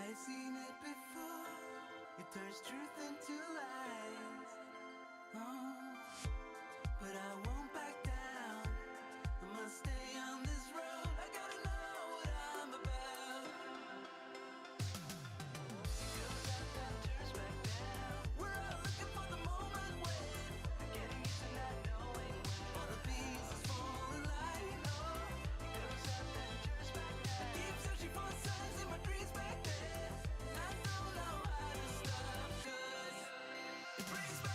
I've seen it before. It turns truth into lies. Oh, but I won't back down. I must stay on this road. I gotta know what I'm about. It goes up and turns back down. We're all looking for the moment when getting used to not knowing when all the pieces fall in line. Oh, it goes up and turns back down. I keep searching for signs in my dreams back then. I don't know how to stop, 'cause it brings me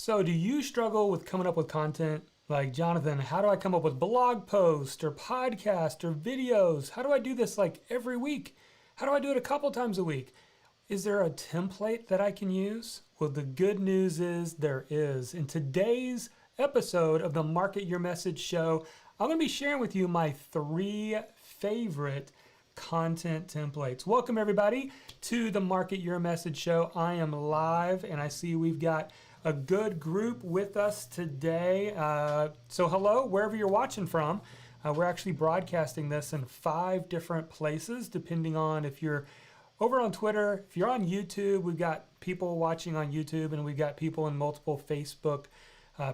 So, do you struggle with coming up with content? Like, Jonathan, how do I come up with blog posts or podcasts or videos? How do I do this like every week? How do I do it a couple times a week? Is there a template that I can use? Well, the good news is there is. In today's episode of the Market Your Message show, I'm going to be sharing with you my 3 favorite content templates. Welcome, everybody, to the Market Your Message show. I am live, and I see we've got a good group with us today. So hello, wherever you're watching from. We're actually broadcasting this in 5 different places, depending on if you're over on Twitter, if you're on YouTube. We've got people watching on YouTube, and we've got people in multiple Facebook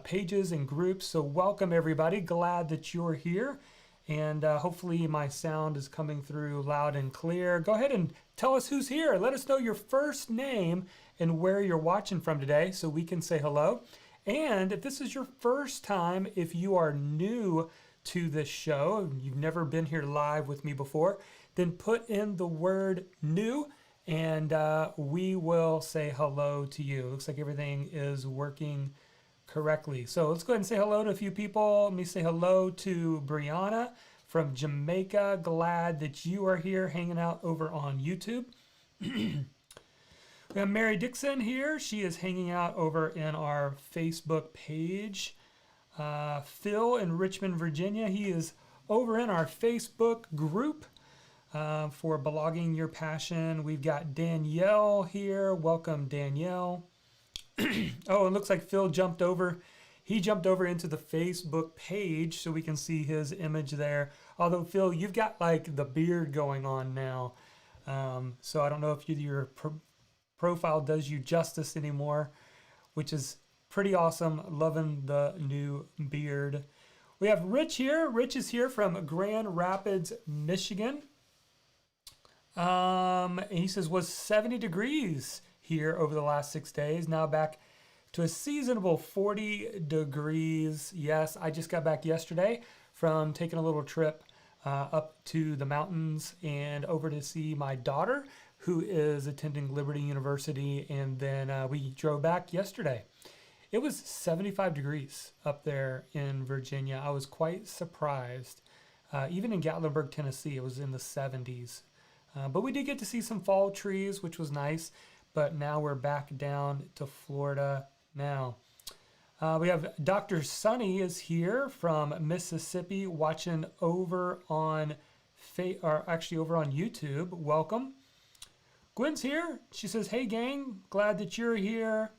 pages and groups. So welcome, everybody. Glad that you're here. And hopefully my sound is coming through loud and clear. Go ahead and tell us who's here. Let us know your first name and where you're watching from today so we can say hello. And if this is your first time, if you are new to this show, you've never been here live with me before, then put in the word new and we will say hello to you. Looks like everything is working correctly. So let's go ahead and say hello to a few people. Let me say hello to Brianna from Jamaica. Glad that you are here hanging out over on YouTube. We have Mary Dixon here. She is hanging out over in our Facebook page. Phil in Richmond, Virginia. He is over in our Facebook group for blogging your passion. We've got Danielle here. Welcome, Danielle. Oh, it looks like Phil jumped over. He jumped over into the Facebook page so we can see his image there. Although, Phil, you've got like the beard going on now. So I don't know if your profile does you justice anymore, which is pretty awesome. Loving the new beard. We have Rich here. Rich is here from Grand Rapids, Michigan. And he says, was 70 degrees here over the last 6 days. Now back to a seasonable 40 degrees. Yes, I just got back yesterday from taking a little trip up to the mountains and over to see my daughter, who is attending Liberty University. And then we drove back yesterday. It was 75 degrees up there in Virginia. I was quite surprised. Even in Gatlinburg, Tennessee, it was in the 70s. But we did get to see some fall trees, which was nice. But now we're back down to Florida now. We have Dr. Sunny is here from Mississippi watching over on over on YouTube. Welcome. Gwen's here. She says, hey gang, glad that you're here.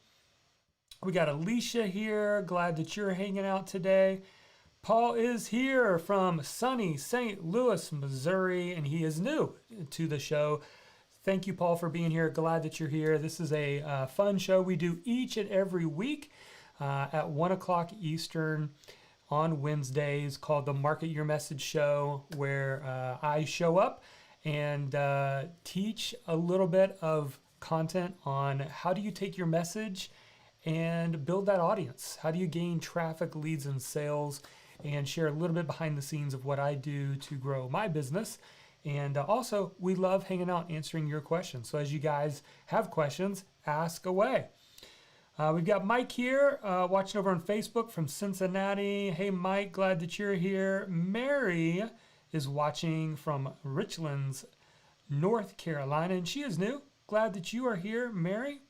We got Alicia here. Glad that you're hanging out today. Paul is here from sunny St. Louis, Missouri, and he is new to the show. Thank you, Paul, for being here. Glad that you're here. This is a fun show we do each and every week at 1 o'clock Eastern on Wednesdays, called the Market Your Message show, where I show up and teach a little bit of content on how do you take your message and build that audience. How do you gain traffic, leads, and sales, and share a little bit behind the scenes of what I do to grow my business. And also, we love hanging out answering your questions. So as you guys have questions, ask away. We've got Mike here watching over on Facebook from Cincinnati. Hey, Mike, glad that you're here. Mary is watching from Richlands, North Carolina, and she is new. Glad that you are here, Mary.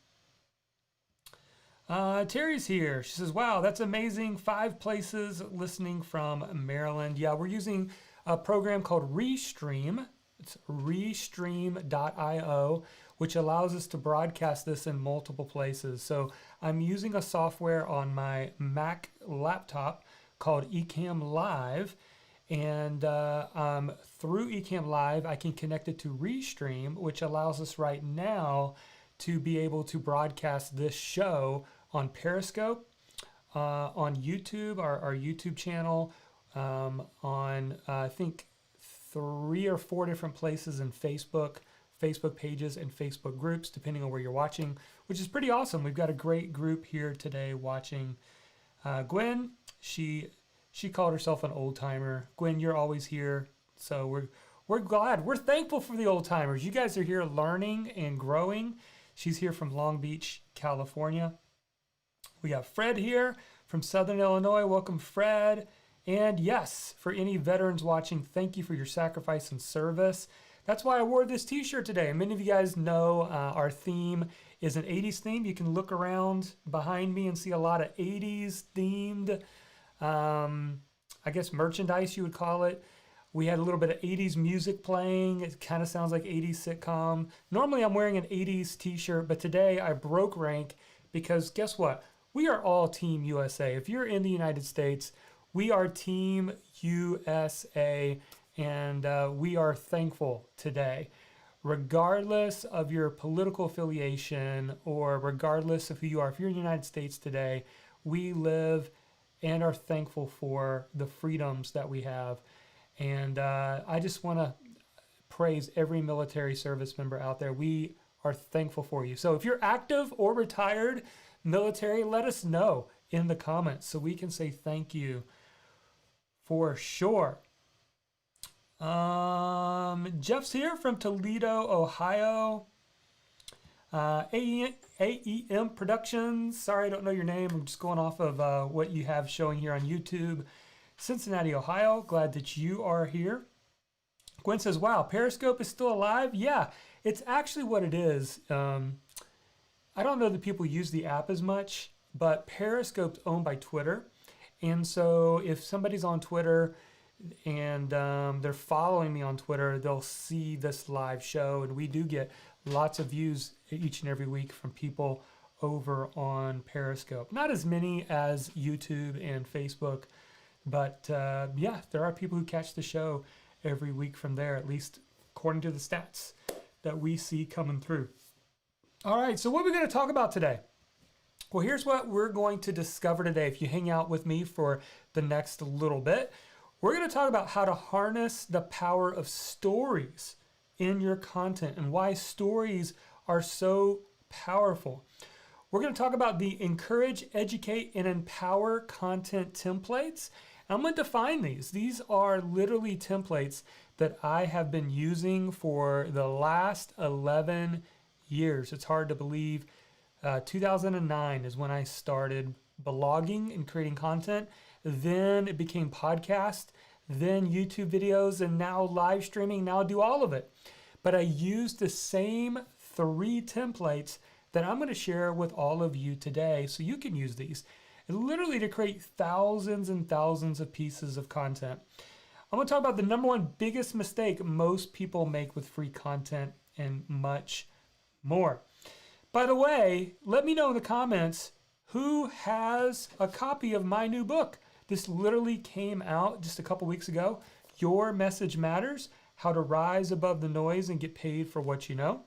Terry's here. She says, wow, that's amazing. 5 places listening from Maryland. Yeah, we're using a program called Restream. It's restream.io, which allows us to broadcast this in multiple places. So I'm using a software on my Mac laptop called Ecamm Live. And through Ecamm Live, I can connect it to Restream, which allows us right now to be able to broadcast this show on Periscope, on YouTube, our YouTube channel, on I think 3 or 4 different places in Facebook pages and Facebook groups, depending on where you're watching, which is pretty awesome. We've got a great group here today watching. Gwen, she called herself an old timer. Gwen, you're always here, so we're glad. We're thankful for the old timers. You guys are here learning and growing. She's here from Long Beach, California. We got Fred here from Southern Illinois. Welcome, Fred. And yes, for any veterans watching, thank you for your sacrifice and service. That's why I wore this t-shirt today. Many of you guys know our theme is an 80s theme. You can look around behind me and see a lot of 80s themed, I guess merchandise you would call it. We had a little bit of 80s music playing. It kind of sounds like 80s sitcom. Normally I'm wearing an 80s t-shirt, but today I broke rank because guess what? We are all Team USA. If you're in the United States, we are Team USA, and we are thankful today. Regardless of your political affiliation or regardless of who you are, if you're in the United States today, we live and are thankful for the freedoms that we have. And I just want to praise every military service member out there. We are thankful for you. So if you're active or retired military, let us know in the comments so we can say thank you for sure. Jeff's here from Toledo, Ohio. AEM Productions. Sorry, I don't know your name. I'm just going off of what you have showing here on YouTube. Cincinnati, Ohio. Glad that you are here. Gwen says, wow, Periscope is still alive? Yeah, it's actually what it is. I don't know that people use the app as much, but Periscope's owned by Twitter. And so if somebody's on Twitter and they're following me on Twitter, they'll see this live show. And we do get lots of views each and every week from people over on Periscope. Not as many as YouTube and Facebook, but yeah, there are people who catch the show every week from there, at least according to the stats that we see coming through. All right, so what are we going to talk about today? Well, here's what we're going to discover today. If you hang out with me for the next little bit, we're going to talk about how to harness the power of stories in your content and why stories are so powerful. We're going to talk about the encourage, educate, and empower content templates. I'm going to define these. These are literally templates that I have been using for the last 11 years. It's hard to believe. 2009 is when I started blogging and creating content. Then it became podcast, then YouTube videos, and now live streaming. Now I do all of it. But I use the same 3 templates that I'm going to share with all of you today so you can use these. Literally to create thousands and thousands of pieces of content. I'm going to talk about the number one biggest mistake most people make with free content and much more. By the way, let me know in the comments who has a copy of my new book. This literally came out just a couple weeks ago. Your Message Matters, How to Rise Above the Noise and Get Paid for What You Know.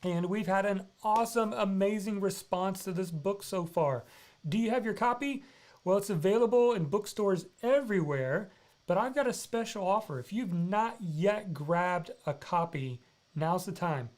And we've had an awesome, amazing response to this book so far. Do you have your copy? Well, it's available in bookstores everywhere, but I've got a special offer. If you've not yet grabbed a copy, now's the time.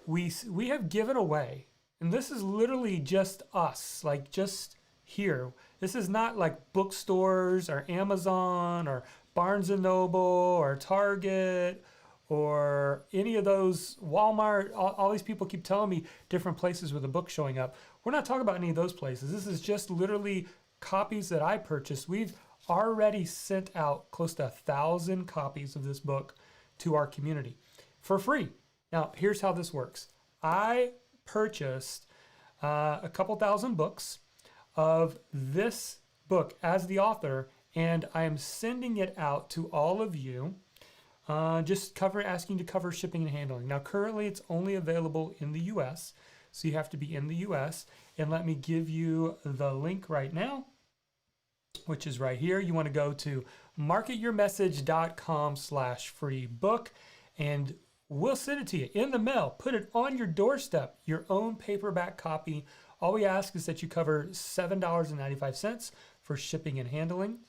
We have given away, and this is literally just us, like just here. This is not like bookstores or Amazon or Barnes & Noble or Target or any of those, Walmart. All these people keep telling me different places with a book showing up. We're not talking about any of those places. This is just literally copies that I purchased. We've already sent out close to 1,000 copies of this book to our community for free. Now, here's how this works. I purchased a couple thousand books of this book as the author, and I am sending it out to all of you, asking to cover shipping and handling. Now, currently, it's only available in the U.S., so you have to be in the U.S., and let me give you the link right now, which is right here. You want to go to marketyourmessage.com/free book, and we'll send it to you in the mail. Put it on your doorstep, your own paperback copy. All we ask is that you cover $7.95 for shipping and handling.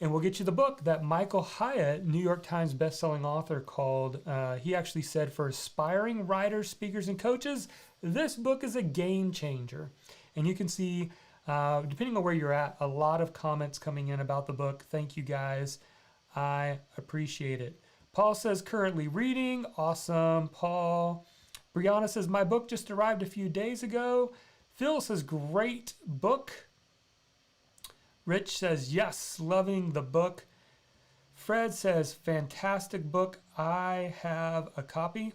And we'll get you the book that Michael Hyatt, New York Times bestselling author, called, he actually said, for aspiring writers, speakers, and coaches, this book is a game changer. And you can see, depending on where you're at, a lot of comments coming in about the book. Thank you guys. I appreciate it. Paul says, currently reading. Awesome, Paul. Brianna says, my book just arrived a few days ago. Phil says, great book. Rich says, yes, loving the book. Fred says, fantastic book. I have a copy.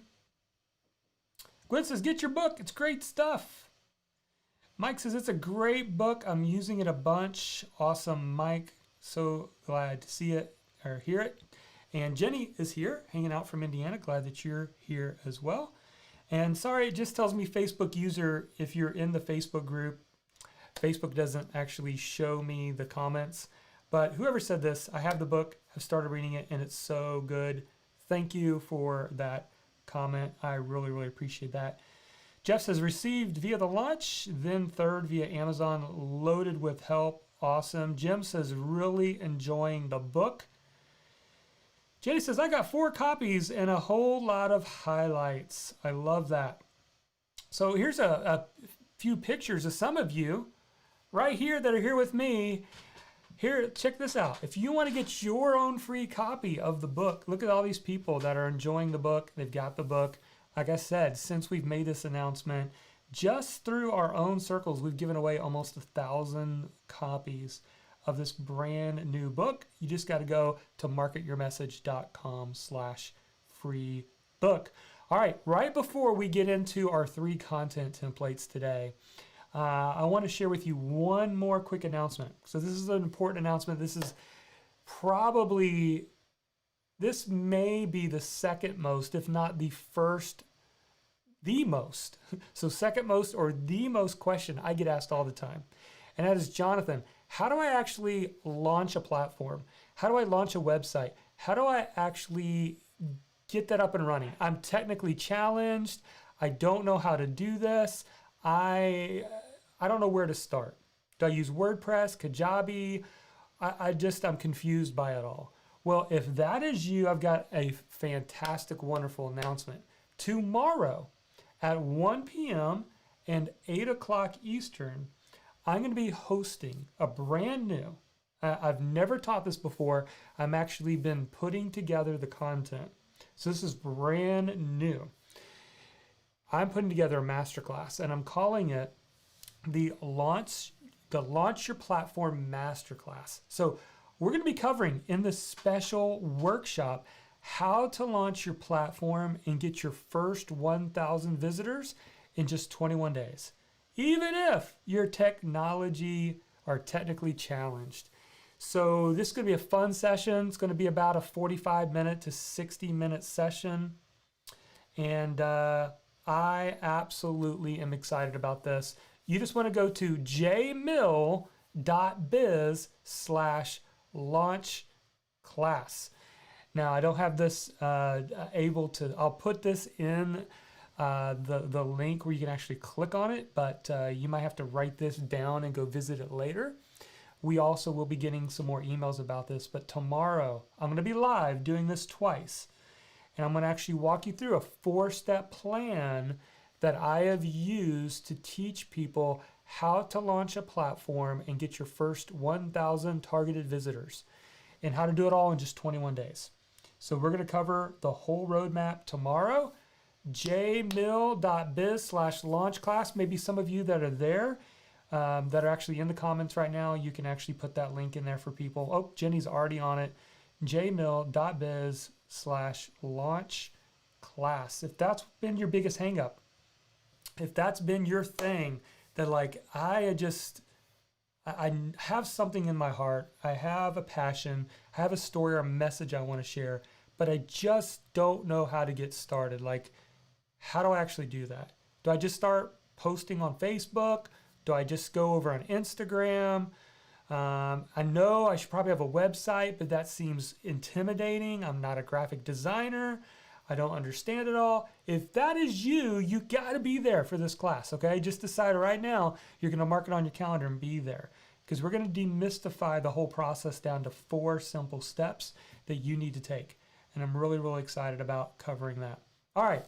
Gwen says, get your book. It's great stuff. Mike says, it's a great book. I'm using it a bunch. Awesome, Mike. So glad to see it or hear it. And Jenny is here, hanging out from Indiana. Glad that you're here as well. And sorry, it just tells me Facebook user, if you're in the Facebook group, Facebook doesn't actually show me the comments. But whoever said this, I have the book, have started reading it, and it's so good. Thank you for that comment. I really, really appreciate that. Jeff says, received via the launch, then third via Amazon, loaded with help. Awesome. Jim says, really enjoying the book. Jenny says, I got 4 copies and a whole lot of highlights. I love that. So here's a few pictures of some of you right here that are here with me. Here, check this out. If you want to get your own free copy of the book, look at all these people that are enjoying the book. They've got the book. Like I said, since we've made this announcement, just through our own circles, we've given away almost 1,000 copies of this brand new book. You just got to go to marketyourmessage.com/free book. All right before we get into our 3 content templates today, I want to share with you one more quick announcement. So this is an important announcement. This may be the second most, if not the first, the most. So second most or the most question I get asked all the time. And that is, Jonathan, how do I actually launch a platform? How do I launch a website? How do I actually get that up and running? I'm technically challenged. I don't know how to do this. I don't know where to start. Do I use WordPress, Kajabi? I'm confused by it all. Well, if that is you, I've got a fantastic, wonderful announcement. Tomorrow at 1 p.m. and 8 o'clock Eastern, I'm going to be hosting a brand new, I've never taught this before. I'm actually been putting together the content. So this is brand new. I'm putting together a masterclass, and I'm calling it the Launch Your Platform Masterclass. So we're going to be covering in this special workshop how to launch your platform and get your first 1,000 visitors in just 21 days, even if you're technically challenged. So this is going to be a fun session. It's going to be about a 45-minute to 60-minute session. And I absolutely am excited about this. You just want to go to jmill.biz/launch class. Now, I don't have this I'll put this in the link where you can actually click on it, but you might have to write this down and go visit it later. We also will be getting some more emails about this, but tomorrow I'm going to be live doing this twice. And I'm going to actually walk you through a 4-step plan that I have used to teach people how to launch a platform and get your first 1,000 targeted visitors, and how to do it all in just 21 days. So we're going to cover the whole roadmap tomorrow. jmill.biz/launch class. Maybe some of you that are there, that are actually in the comments right now, you can actually put that link in there for people. Oh, Jenny's already on it. jmill.biz/launch class. If that's been your biggest hang up, if that's been your thing, that like I have something in my heart, I have a passion, I have a story or a message I want to share, but I just don't know how to get started. Like, how do I actually do that? Do I just start posting on Facebook? Do I just go over on Instagram? I know I should probably have a website, but that seems intimidating. I'm not a graphic designer. I don't understand it all. If that is you, you got to be there for this class, okay? Just decide right now you're going to mark it on your calendar and be there, because we're going to demystify the whole process down to 4 simple steps that you need to take. And I'm really, really excited about covering that. All right,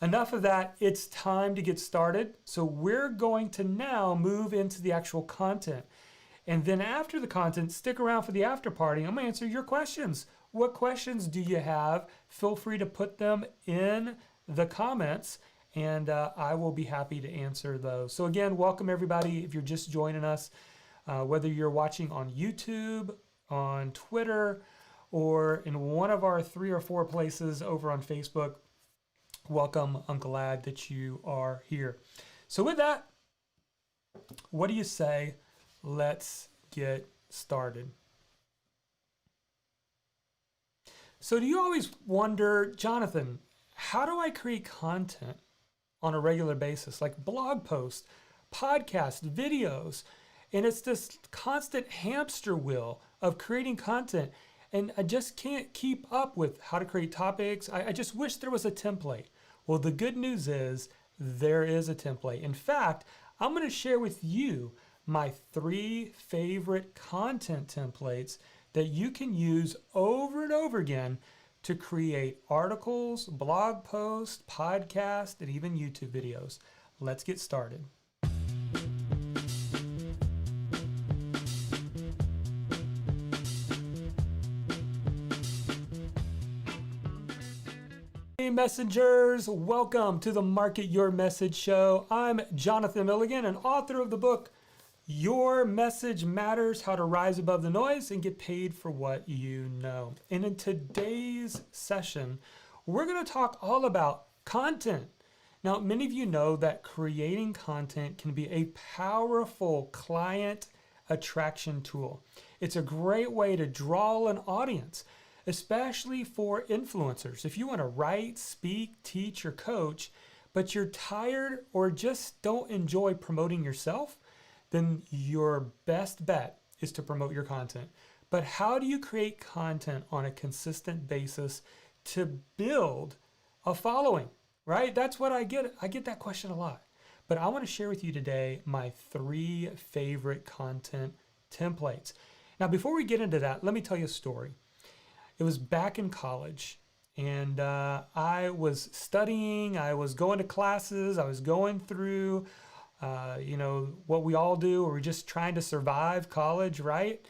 enough of that. It's time to get started. So we're going to now move into the actual content. And then after the content, stick around for the after party. I'm going to answer your questions. What questions do you have? Feel free to put them in the comments, and I will be happy to answer those. So again, welcome everybody. If you're just joining us, whether you're watching on YouTube, on Twitter, or in one of our 3 or 4 places over on Facebook, welcome. I'm glad that you are here. So with that, what do you say? Let's get started. So do you always wonder, Jonathan, how do I create content on a regular basis, like blog posts, podcasts, videos? And it's this constant hamster wheel of creating content. And I just can't keep up with how to create topics. I just wish there was a template. Well, the good news is there is a template. In fact, I'm going to share with you my 3 favorite content templates that you can use over and over again to create articles, blog posts, podcasts, and even YouTube videos. Let's get started. Hey messengers, welcome to the Market Your Message show. I'm Jonathan Milligan, an author of the book Your Message Matters: How to Rise Above the Noise and Get Paid for What You Know. And in today's session, we're going to talk all about content. Now, many of you know that creating content can be a powerful client attraction tool. It's a great way to draw an audience, especially for influencers. If you want to write, speak, teach, or coach, but you're tired or just don't enjoy promoting yourself, then your best bet is to promote your content. But how do you create content on a consistent basis to build a following, right? That's what I get. I get that question a lot. But I want to share with you today my 3 favorite content templates. Now, before we get into that, let me tell you a story. It was back in college, and I was studying, I was going to classes, I was going through, what we all do, or we're just trying to survive college, right?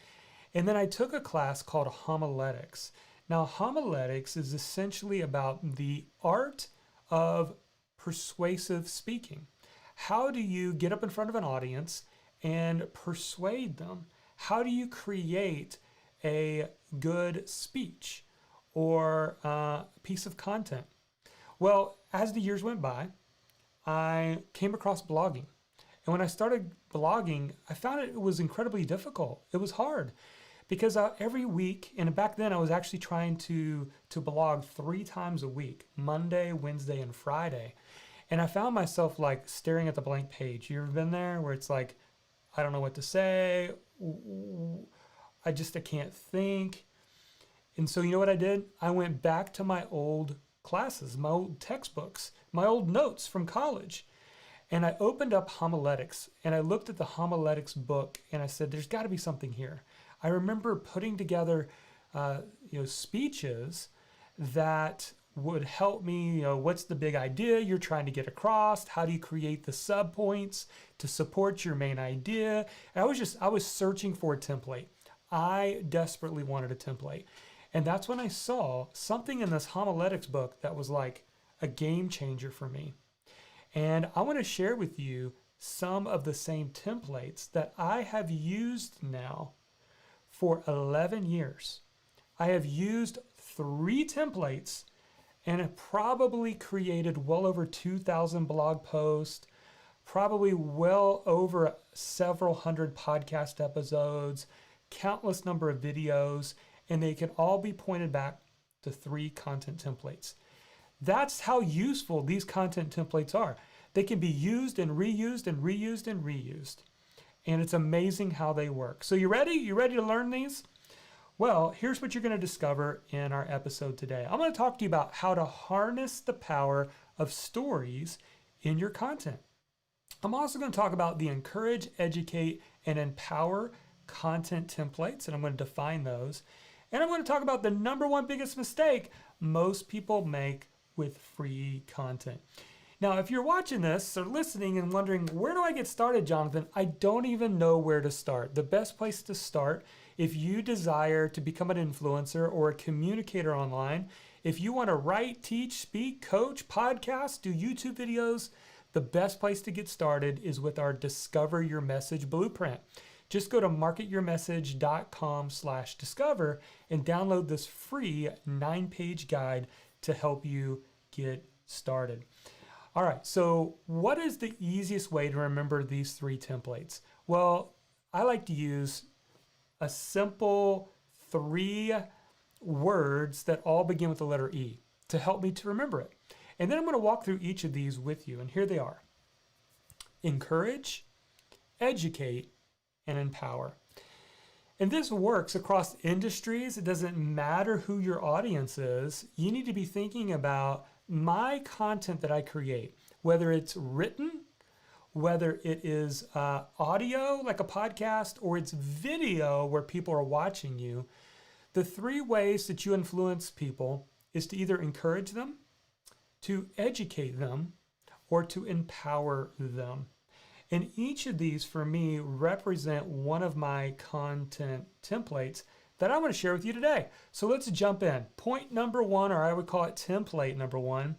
And then I took a class called homiletics. Now, homiletics is essentially about the art of persuasive speaking. How do you get up in front of an audience and persuade them? How do you create a good speech or piece of content? Well, as the years went by, I came across blogging. And when I started blogging, I found it was incredibly difficult. It was hard because every week, and back then I was actually trying to blog 3 times a week, Monday, Wednesday, and Friday. And I found myself like staring at the blank page. You ever been there where it's like, I don't know what to say. I can't think. And so you know what I did? I went back to my old classes, my old textbooks, my old notes from college. And I opened up homiletics and I looked at the homiletics book and I said, there's got to be something here. I remember putting together speeches that would help me, what's the big idea you're trying to get across? How do you create the subpoints to support your main idea? And I was searching for a template. I desperately wanted a template. And that's when I saw something in this homiletics book that was like a game changer for me. And I want to share with you some of the same templates that I have used now for 11 years. I have used 3 templates and have probably created well over 2,000 blog posts, probably well over several hundred podcast episodes, countless number of videos, and they can all be pointed back to 3 content templates. That's how useful these content templates are. They can be used and reused and reused and reused. And it's amazing how they work. So you ready? You ready to learn these? Well, here's what you're going to discover in our episode today. I'm going to talk to you about how to harness the power of stories in your content. I'm also going to talk about the encourage, educate, and empower content templates, and I'm going to define those. And I'm going to talk about the number 1 biggest mistake most people make with free content. Now, if you're watching this or listening and wondering, where do I get started, Jonathan? I don't even know where to start. The best place to start, if you desire to become an influencer or a communicator online, If you want to write, teach, speak, coach, podcast, do YouTube videos, the best place to get started is with our Discover Your Message Blueprint. Just go to marketyourmessage.com/discover and download this free 9-page guide to help you get started. All right, so what is the easiest way to remember these 3 templates? Well, I like to use a simple 3 words that all begin with the letter E to help me to remember it. And then I'm going to walk through each of these with you, and here they are. Encourage, educate, and empower. And this works across industries. It doesn't matter who your audience is. You need to be thinking about my content that I create, whether it's written, whether it is audio like a podcast, or it's video where people are watching you. The 3 ways that you influence people is to either encourage them, to educate them, or to empower them. And each of these for me represent one of my content templates that I want to share with you today. So let's jump in. Point number 1, or I would call it template number 1,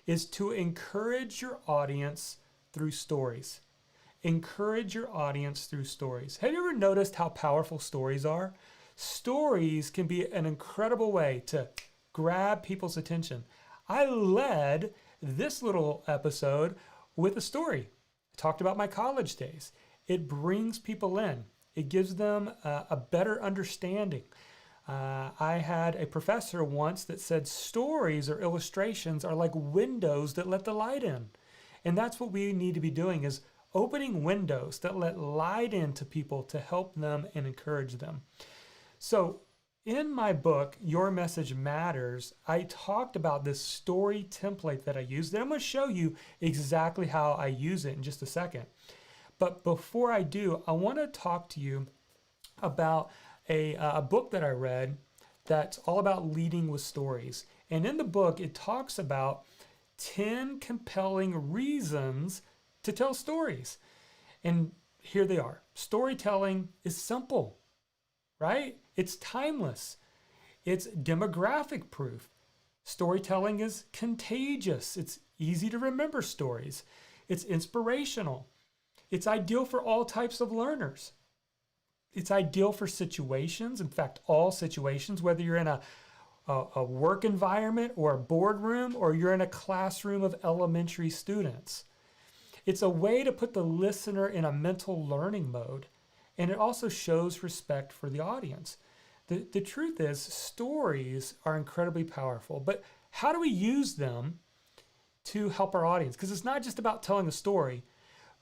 is to encourage your audience through stories. Encourage your audience through stories. Have you ever noticed how powerful stories are? Stories can be an incredible way to grab people's attention. I led this little episode with a story. I talked about my college days. It brings people in. It gives them a better understanding. I had a professor once that said stories or illustrations are like windows that let the light in. And that's what we need to be doing, is opening windows that let light into people to help them and encourage them. So in my book, Your Message Matters, I talked about this story template that I use. Then I'm going to show you exactly how I use it in just a second. But before I do, I want to talk to you about a book that I read that's all about leading with stories. And in the book, it talks about 10 compelling reasons to tell stories. And here they are. Storytelling is simple, right? It's timeless. It's demographic proof. Storytelling is contagious. It's easy to remember stories. It's inspirational. It's ideal for all types of learners. It's ideal for situations. In fact, all situations, whether you're in a work environment or a boardroom, or you're in a classroom of elementary students. It's a way to put the listener in a mental learning mode, and it also shows respect for the audience. The truth is, stories are incredibly powerful, but how do we use them to help our audience? Because it's not just about telling a story,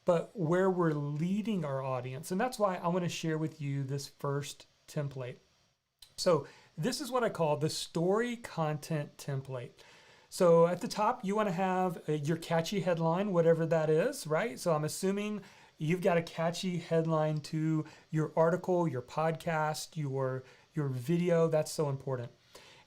but where we're leading our audience. And that's why I want to share with you this first template. So this is what I call the story content template. So at the top, you want to have your catchy headline, whatever that is, right? So I'm assuming you've got a catchy headline to your article, your podcast, your video. That's so important.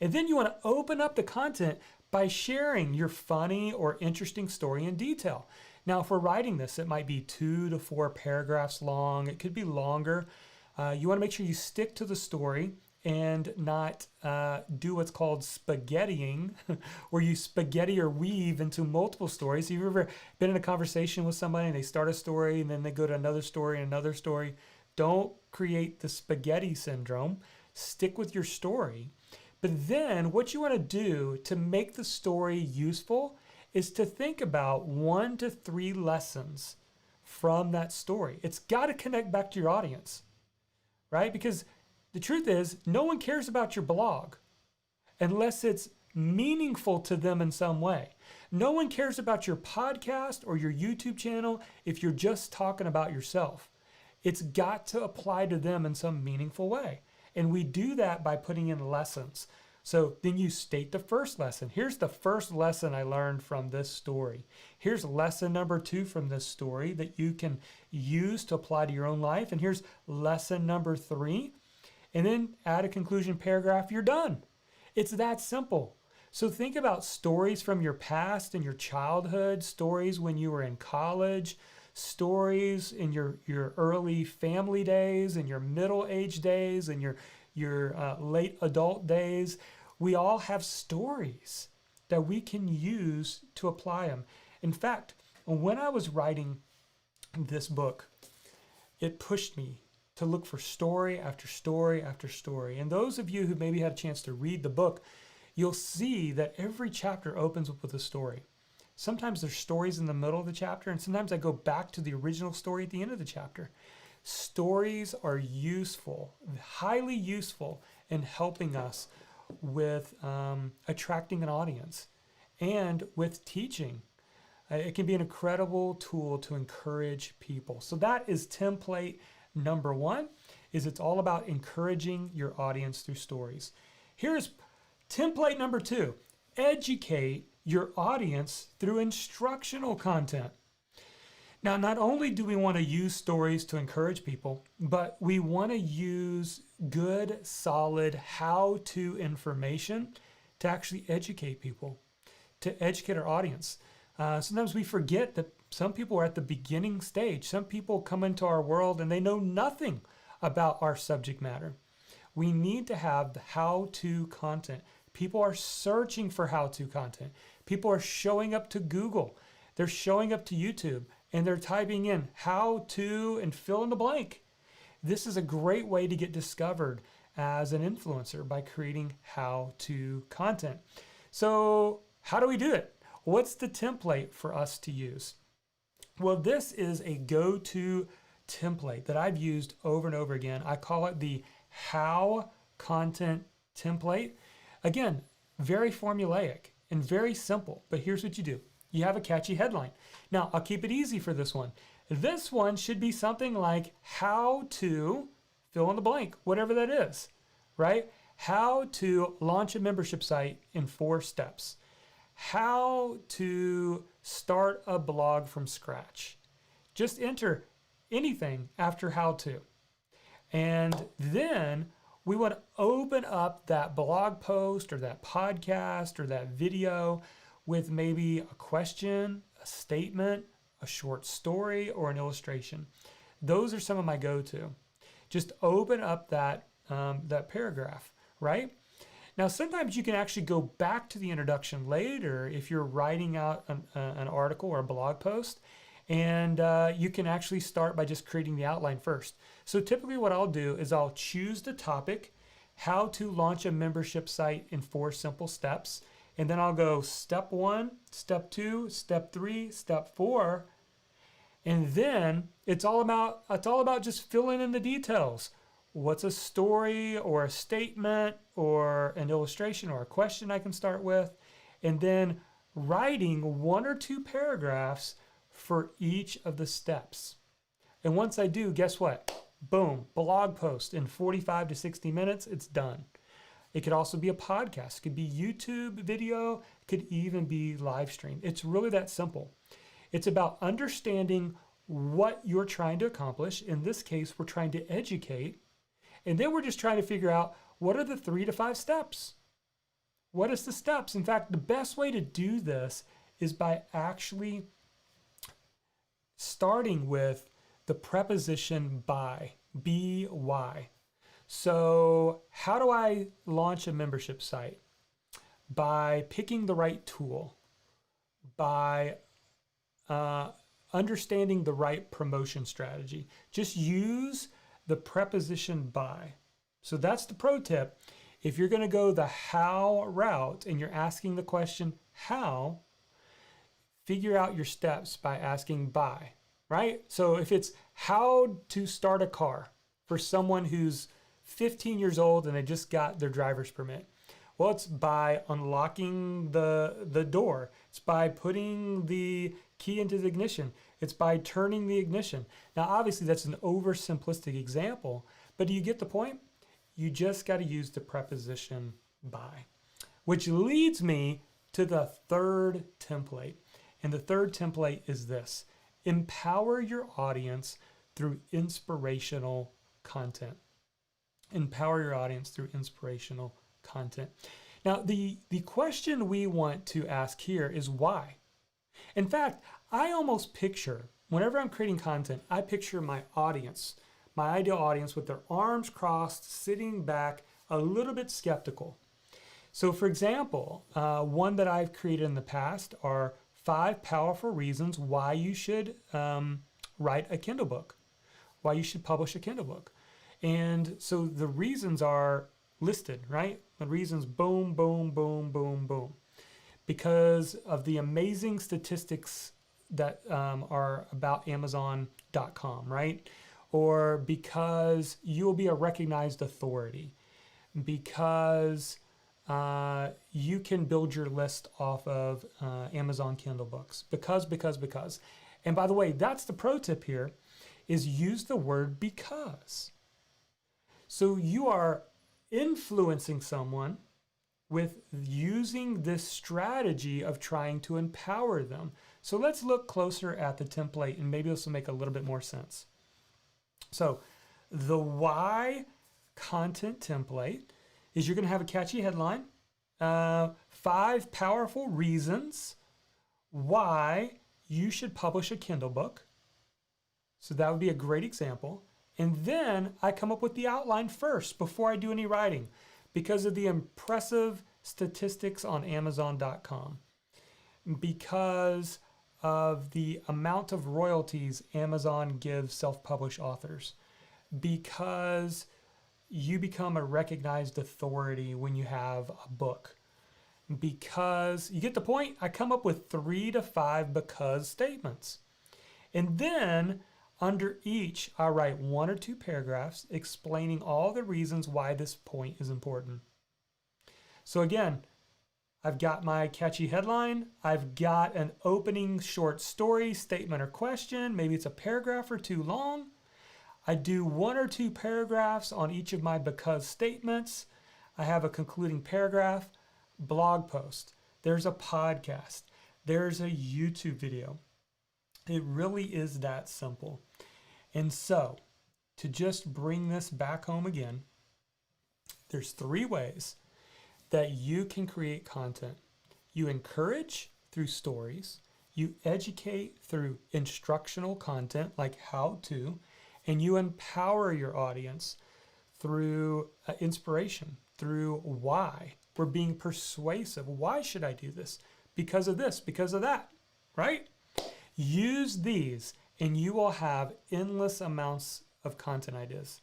And then you want to open up the content by sharing your funny or interesting story in detail. Now, if we're writing this, it might be 2 to 4 paragraphs long. It could be longer. You want to make sure you stick to the story and not do what's called spaghettiing, where you spaghetti or weave into multiple stories. Have you ever been in a conversation with somebody and they start a story and then they go to another story and another story? Don't create the spaghetti syndrome. Stick with your story. But then what you want to do to make the story useful is to think about 1 to 3 lessons from that story. It's got to connect back to your audience, right? Because the truth is, no one cares about your blog unless it's meaningful to them in some way. No one cares about your podcast or your YouTube channel if you're just talking about yourself. It's got to apply to them in some meaningful way. And we do that by putting in lessons. So then you state the first lesson. Here's the first lesson I learned from this story. Here's lesson number 2 from this story that you can use to apply to your own life. And here's lesson number 3. And then add a conclusion paragraph, you're done. It's that simple. So think about stories from your past and your childhood, stories when you were in college, stories in your early family days and your middle age days and your late adult days. we all have stories that we can use to apply them. In fact, when I was writing this book, it pushed me to look for story after story after story. And those of you who maybe had a chance to read the book, you'll see that every chapter opens up with a story. Sometimes there's stories in the middle of the chapter, and sometimes I go back to the original story at the end of the chapter. Stories are useful, highly useful in helping us with attracting an audience and with teaching. It can be an incredible tool to encourage people. So that is template number one, is it's all about encouraging your audience through stories. Here's template number two, educate your audience through instructional content. Now, not only do we want to use stories to encourage people, but we want to use good, solid, how-to information to actually educate people, to educate our audience. Sometimes we forget that some people are at the beginning stage. Some people come into our world and they know nothing about our subject matter. We need to have the how-to content. People are searching for how-to content. People are showing up to Google. They're showing up to YouTube and they're typing in how to and fill in the blank. This is a great way to get discovered as an influencer by creating how-to content. So how do we do it? What's the template for us to use? Well, this is a go-to template that I've used over and over again. I call it the How Content Template. Again, very formulaic and very simple, but here's what you do. You have a catchy headline. Now, I'll keep it easy for this one. This one should be something like how to fill in the blank, whatever that is, right? How to launch a membership site in 4 steps. How to start a blog from scratch. Just enter anything after how to. And then we want to open up that blog post or that podcast or that video with maybe a question, a statement, a short story, or an illustration. Those are some of my go-to. Just open up that paragraph, right? Now, sometimes you can actually go back to the introduction later if you're writing out an article or a blog post, and you can actually start by just creating the outline first. So typically what I'll do is I'll choose the topic, how to launch a membership site in 4 simple steps, and then I'll go step 1, step 2, step 3, step 4, and then it's all about just filling in the details. What's a story or a statement or an illustration or a question I can start with, and then writing 1 or 2 paragraphs for each of the steps. And once I do, guess what? Boom, blog post in 45 to 60 minutes, it's done. It could also be a podcast. It could be YouTube video. It could even be live stream. It's really that simple. It's about understanding what you're trying to accomplish. In this case, we're trying to educate. And then we're just trying to figure out what are the 3 to 5 steps. What is the steps? In fact, the best way to do this is by actually starting with the preposition by, B-Y. So how do I launch a membership site? By picking the right tool, by understanding the right promotion strategy. Just use the preposition by. So that's the pro tip. If you're going to go the how route and you're asking the question how, figure out your steps by asking by, right? So if it's how to start a car for someone who's 15 years old and they just got their driver's permit. Well, it's by unlocking the door. It's by putting the key into the ignition. It's by turning the ignition. Now, obviously, that's an oversimplistic example, but do you get the point? You just got to use the preposition by, which leads me to the third template. And the third template is this: empower your audience through inspirational content. Empower your audience through inspirational content. Now, the question we want to ask here is why? In fact, I almost picture, whenever I'm creating content, I picture my audience, my ideal audience with their arms crossed, sitting back, a little bit skeptical. So for example, one that I've created in the past are 5 powerful reasons why you should write a Kindle book, why you should publish a Kindle book. And so the reasons are listed, right? The reasons, boom, boom, boom, boom, boom. Because of the amazing statistics that are about Amazon.com, right? Or because you will be a recognized authority, because you can build your list off of Amazon Kindle books. Because. And by the way, that's the pro tip here, is use the word because. So you are influencing someone with using this strategy of trying to empower them. So let's look closer at the template and maybe this will make a little bit more sense. So the why content template is you're going to have a catchy headline, 5 powerful reasons why you should publish a Kindle book. So that would be a great example. And then I come up with the outline first before I do any writing because of the impressive statistics on Amazon.com, because of the amount of royalties Amazon gives self-published authors, because you become a recognized authority when you have a book, because you get the point. I come up with 3 to 5 because statements. And then under each, I write 1 or 2 paragraphs explaining all the reasons why this point is important. So again, I've got my catchy headline. I've got an opening short story, statement or question. Maybe it's a paragraph or 2 long. I do 1 or 2 paragraphs on each of my because statements. I have a concluding paragraph, blog post. There's a podcast. There's a YouTube video. It really is that simple. And so, to just bring this back home again, there's 3 ways that you can create content. You encourage through stories, you educate through instructional content like how to, and you empower your audience through inspiration, through why. We're being persuasive. Why should I do this? Because of this, because of that, right? Use these and you will have endless amounts of content ideas.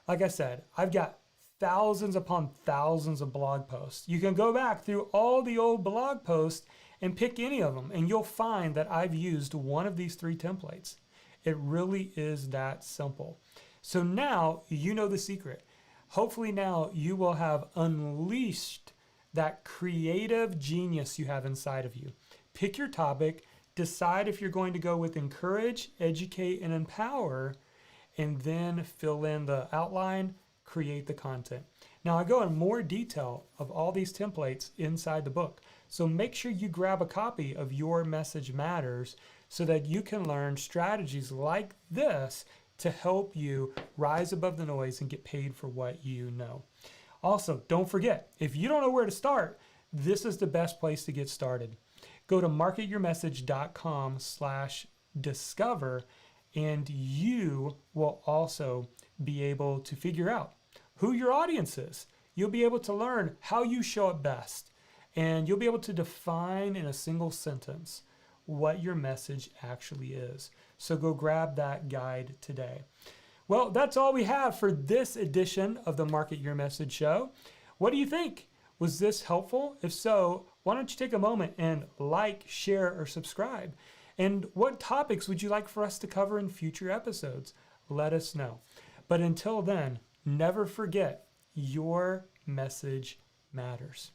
Like I said, I've got thousands upon thousands of blog posts. You can go back through all the old blog posts and pick any of them, and you'll find that I've used one of these 3 templates. It really is that simple. So now you know the secret. Hopefully now you will have unleashed that creative genius you have inside of you. Pick your topic, decide if you're going to go with encourage, educate, and empower, and then fill in the outline, create the content. Now I go in more detail of all these templates inside the book. So make sure you grab a copy of Your Message Matters so that you can learn strategies like this to help you rise above the noise and get paid for what you know. Also, don't forget, if you don't know where to start, this is the best place to get started. Go to marketyourmessage.com/discover and you will also be able to figure out who your audience is. You'll be able to learn how you show up best, and you'll be able to define in a single sentence what your message actually is. So go grab that guide today. Well, that's all we have for this edition of the Market Your Message show. What do you think? Was this helpful? If so, why don't you take a moment and like, share, or subscribe? And what topics would you like for us to cover in future episodes? Let us know. But until then, never forget, your message matters.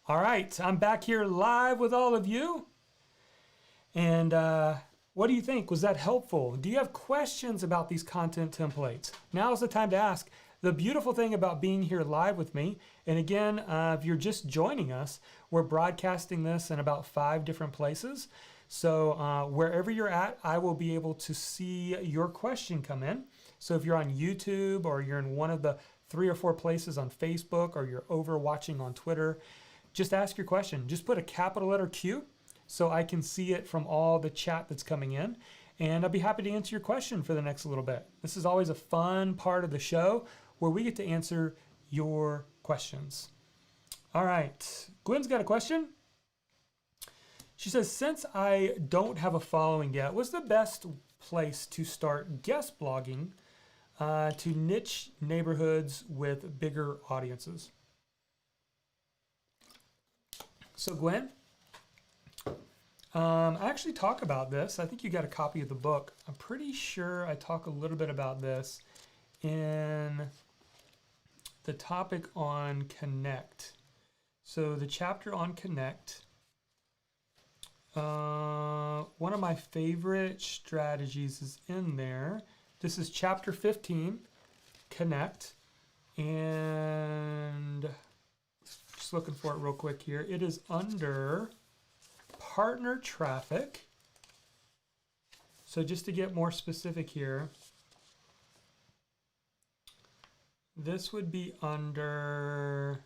All right, I'm back here live with all of you. And what do you think? Was that helpful? Do you have questions about these content templates? Now's the time to ask. The beautiful thing about being here live with me, and again, if you're just joining us, we're broadcasting this in about 5 different places. So wherever you're at, I will be able to see your question come in. So if you're on YouTube or you're in one of the 3 or 4 places on Facebook or you're over watching on Twitter, just ask your question. Just put a capital letter Q so I can see it from all the chat that's coming in. And I'll be happy to answer your question for the next little bit. This is always a fun part of the show where we get to answer your questions. All right, Gwen's got a question. She says, since I don't have a following yet, what's the best place to start guest blogging to niche neighborhoods with bigger audiences? So Gwen, I actually talk about this. I think you got a copy of the book. I'm pretty sure I talk a little bit about this in the topic on Connect. So the chapter on Connect, one of my favorite strategies is in there. This is chapter 15, Connect, and just looking for it real quick here. It is under partner traffic. So just to get more specific here, this would be under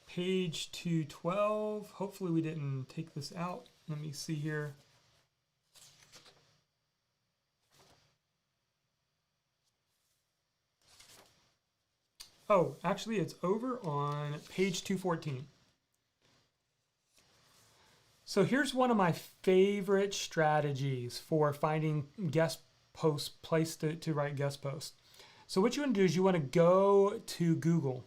page 212. Hopefully we didn't take this out. Let me see here. Oh, actually it's over on page 214. So here's one of my favorite strategies for finding guest posts, place to write guest posts. So what you want to do is you want to go to Google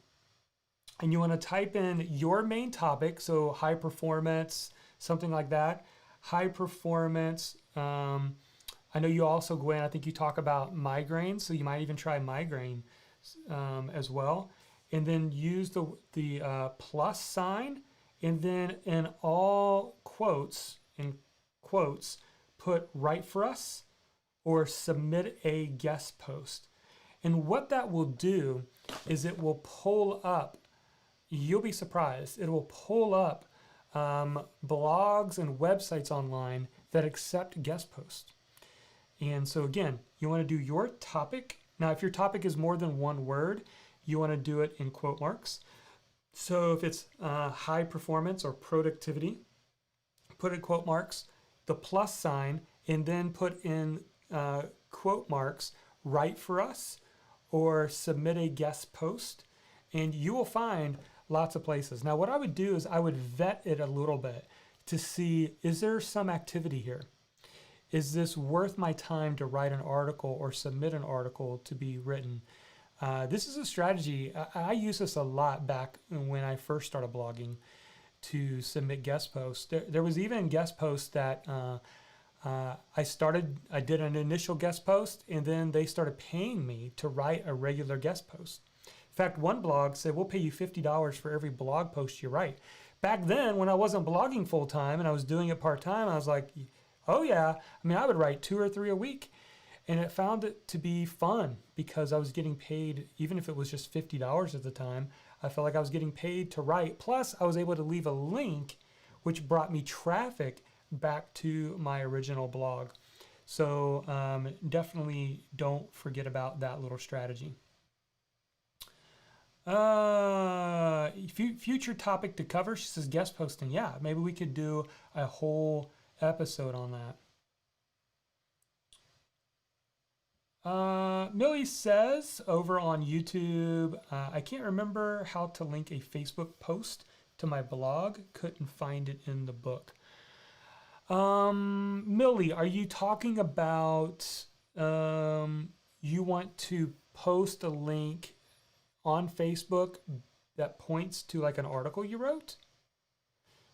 and you want to type in your main topic, so high performance, something like that. High performance. I know you also, Gwen, I think you talk about migraine, so you might even try migraine as well. And then use the plus sign, and then in all quotes, put write for us or submit a guest post. And what that will do is it will pull up, you'll be surprised, it will pull up blogs and websites online that accept guest posts. And so again, you want to do your topic. Now, if your topic is more than one word, you want to do it in quote marks. So if it's high performance or productivity, put in quote marks, the plus sign, and then put in quote marks, write for us or submit a guest post, and you will find lots of places. Now, what I would do is I would vet it a little bit to see, is there some activity here? Is this worth my time to write an article or submit an article to be written? This is a strategy. I use this a lot back when I first started blogging to submit guest posts. There was even guest posts that I did an initial guest post, and then they started paying me to write a regular guest post. In fact, one blog said, we'll pay you $50 for every blog post you write. Back then, when I wasn't blogging full time and I was doing it part time, I was like, oh yeah. I mean, I would write 2 or 3 a week. And it found it to be fun because I was getting paid, even if it was just $50 at the time, I felt like I was getting paid to write. Plus, I was able to leave a link, which brought me traffic back to my original blog. So definitely don't forget about that little strategy. Future topic to cover, she says guest posting. Yeah, maybe we could do a whole episode on that. Millie says over on YouTube, I can't remember how to link a Facebook post to my blog. Couldn't find it in the book. Millie, are you talking about you want to post a link on Facebook that points to like an article you wrote?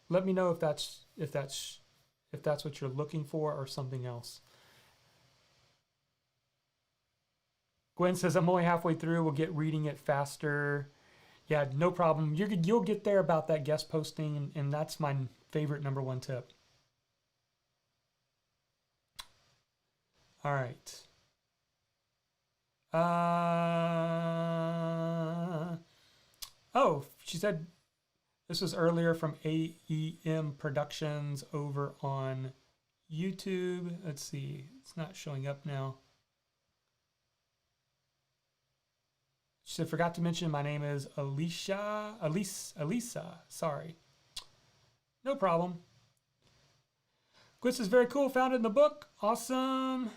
Let me know if that's what you're looking for or something else. Gwen says, I'm only halfway through. We'll get reading it faster. Yeah, no problem. You'll get there about that guest posting, and that's my favorite number 1 tip. All right. Oh, she said this was earlier from AEM Productions over on YouTube. Let's see. It's not showing up now. She said, forgot to mention my name is Elisa, sorry. No problem. Quiz is very cool, found it in the book. Awesome.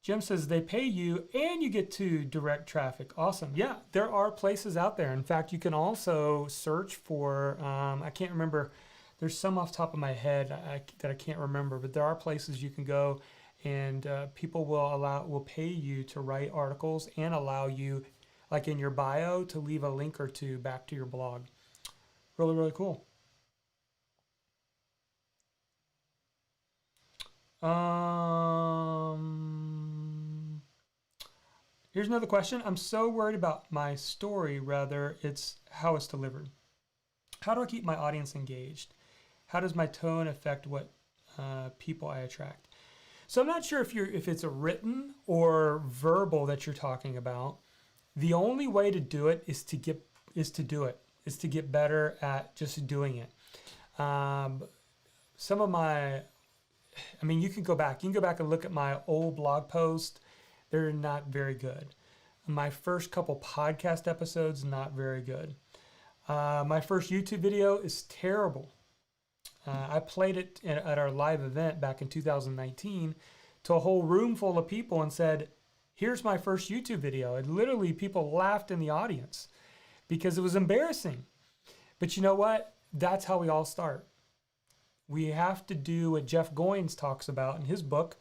Jim says they pay you and you get to direct traffic. Awesome. Yeah, there are places out there. In fact, you can also search for, I can't remember, there's some off the top of my head that I can't remember, but there are places you can go and people will pay you to write articles and allow you, like in your bio, to leave a link or two back to your blog. Really, really cool. Here's another question. I'm so worried about my story, rather it's how it's delivered. How do I keep my audience engaged? How does my tone affect what people I attract? So I'm not sure if it's a written or verbal that you're talking about. The only way to do it is to get better at just doing it. Some of my, I mean, you can go back and look at my old blog posts. They're not very good. My first couple podcast episodes, not very good. My first YouTube video is terrible. I played it at our live event back in 2019 to a whole room full of people and said, here's my first YouTube video. And literally people laughed in the audience because it was embarrassing. But you know what? That's how we all start. We have to do what Jeff Goins talks about in his book,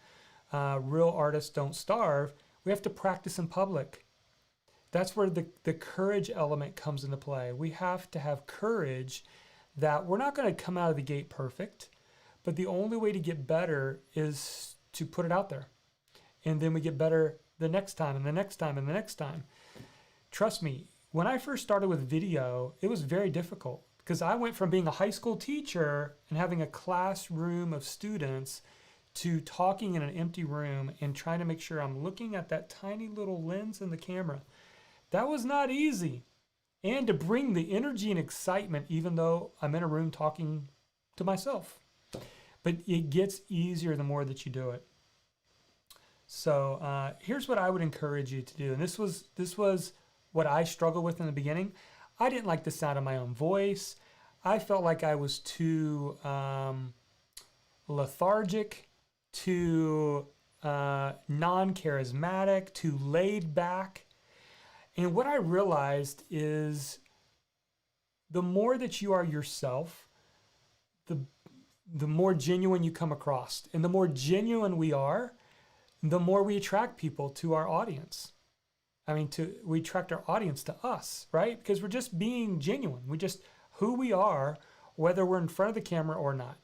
Real Artists Don't Starve. We have to practice in public. That's where the courage element comes into play. We have to have courage that we're not going to come out of the gate perfect, but the only way to get better is to put it out there. And then we get better the next time and the next time and the next time. Trust me, when I first started with video, it was very difficult because I went from being a high school teacher and having a classroom of students to talking in an empty room and trying to make sure I'm looking at that tiny little lens in the camera. That was not easy. And to bring the energy and excitement, even though I'm in a room talking to myself. But it gets easier the more that you do it. So here's what I would encourage you to do. And this was what I struggled with in the beginning. I didn't like the sound of my own voice. I felt like I was too lethargic, too non-charismatic, too laid back. And what I realized is the more that you are yourself, the more genuine you come across. And the more genuine we are, the more we attract people to our audience. I mean, we attract our audience to us, right? Because we're just being genuine. We just who we are, whether we're in front of the camera or not.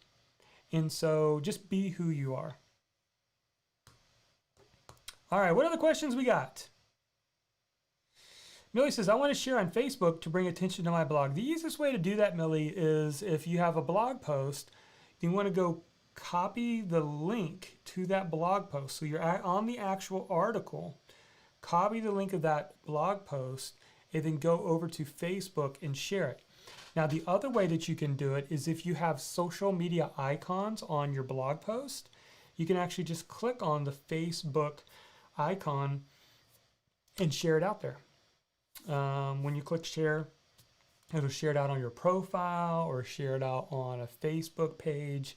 And so just be who you are. All right, what other questions we got? Millie says, I want to share on Facebook to bring attention to my blog. The easiest way to do that, Millie, is if you have a blog post, you want to go copy the link to that blog post. So you're on the actual article, copy the link of that blog post, and then go over to Facebook and share it. Now, the other way that you can do it is if you have social media icons on your blog post, you can actually just click on the Facebook icon and share it out there. When you click share, it'll share it out on your profile or share it out on a Facebook page.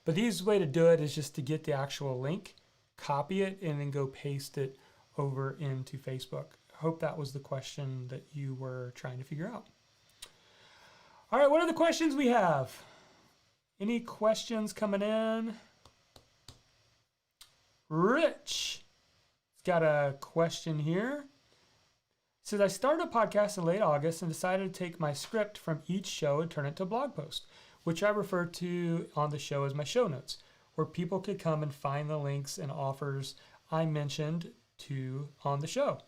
But the easiest way to do it is just to get the actual link, copy it, and then go paste it over into Facebook. I hope that was the question that you were trying to figure out. All right, what are the questions we have? Any questions coming in? Rich has got a question here. Says, I started a podcast in late August and decided to take my script from each show and turn it to a blog post, which I refer to on the show as my show notes, where people could come and find the links and offers I mentioned on the show.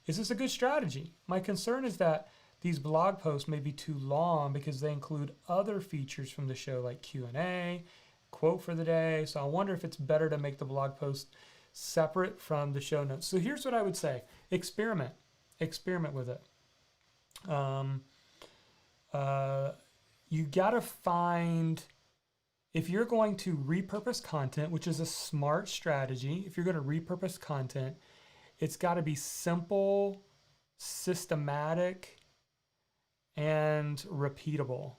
Is this a good strategy? My concern is that these blog posts may be too long because they include other features from the show like Q&A, quote for the day. So I wonder if it's better to make the blog post separate from the show notes. So here's what I would say. Experiment with it. You gotta find, if you're going to repurpose content, which is a smart strategy, if you're going to repurpose content, it's got to be simple, systematic, and repeatable,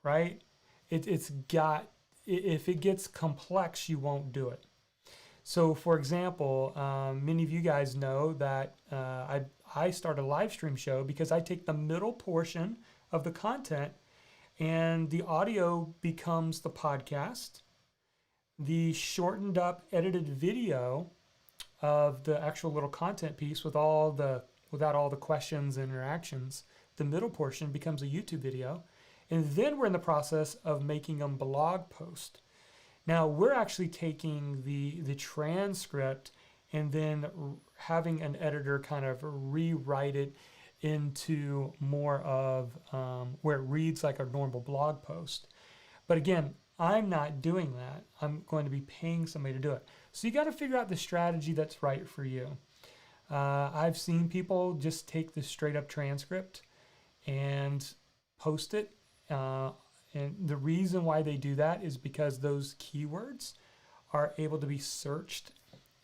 right? If it gets complex, you won't do it. So, for example, many of you guys know that I start a live stream show because I take the middle portion of the content and the audio becomes the podcast. The shortened up edited video of the actual little content piece without all the questions and interactions, the middle portion becomes a YouTube video. And then we're in the process of making a blog post. Now we're actually taking the transcript and then having an editor kind of rewrite it into more of where it reads like a normal blog post. But again, I'm not doing that. I'm going to be paying somebody to do it. So you got to figure out the strategy that's right for you. I've seen people just take the straight up transcript and post it. And the reason why they do that is because those keywords are able to be searched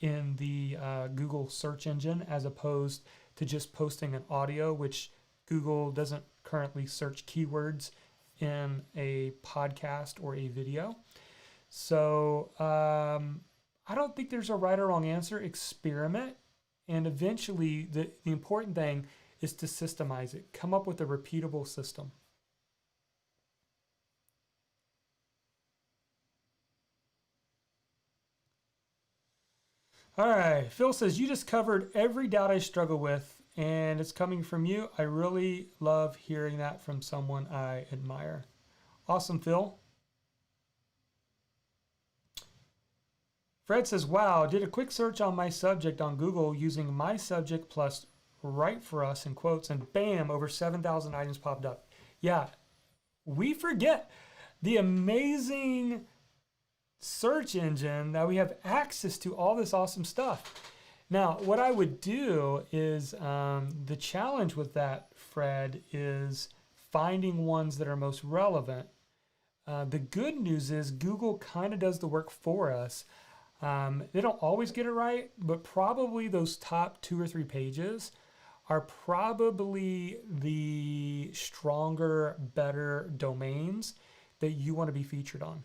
in the Google search engine as opposed to just posting an audio, which Google doesn't currently search keywords in a podcast or a video. So I don't think there's a right or wrong answer. Experiment. And eventually the important thing is to systemize it. Come up with a repeatable system. All right, Phil says, you just covered every doubt I struggle with, and it's coming from you. I really love hearing that from someone I admire. Awesome, Phil. Fred says, wow, did a quick search on my subject on Google using my subject plus write for us in quotes, and bam, over 7,000 items popped up. Yeah, we forget the amazing search engine that we have access to all this awesome stuff. Now, what I would do is the challenge with that, Fred, is finding ones that are most relevant. The good news is Google kind of does the work for us. They don't always get it right, but probably those top 2 or 3 pages are probably the stronger, better domains that you want to be featured on.